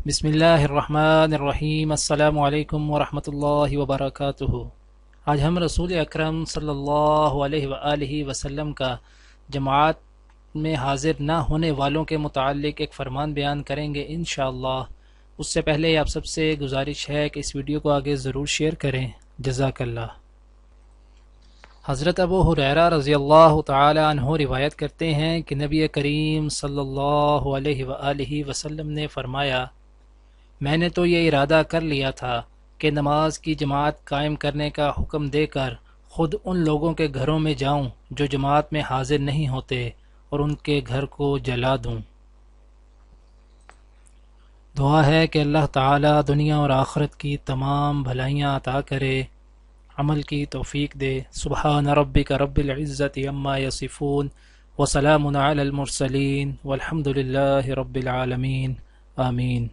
بسم اللہ الرحمن الرحیم۔ السلام علیکم ورحمۃ اللہ وبرکاتہ۔ آج ہم رسول اکرم صلی اللہ علیہ وآلہ وسلم کا جماعت میں حاضر نہ ہونے والوں کے متعلق ایک فرمان بیان کریں گے انشاءاللہ۔ اس سے پہلے آپ سب سے گزارش ہے کہ اس ویڈیو کو آگے ضرور شیئر کریں، جزاک اللہ۔ حضرت ابو ہریرہ رضی اللہ تعالی عنہ روایت کرتے ہیں کہ نبی کریم صلی اللہ علیہ وآلہ وسلم نے فرمایا، میں نے تو یہ ارادہ کر لیا تھا کہ نماز کی جماعت قائم کرنے کا حکم دے کر خود ان لوگوں کے گھروں میں جاؤں جو جماعت میں حاضر نہیں ہوتے اور ان کے گھر کو جلا دوں۔ دعا ہے کہ اللہ تعالی دنیا اور آخرت کی تمام بھلائیاں عطا کرے، عمل کی توفیق دے۔ سبحان ربک رب العزت عما یصفون وسلام علی المرسلین والحمد للہ رب العالمین، آمین۔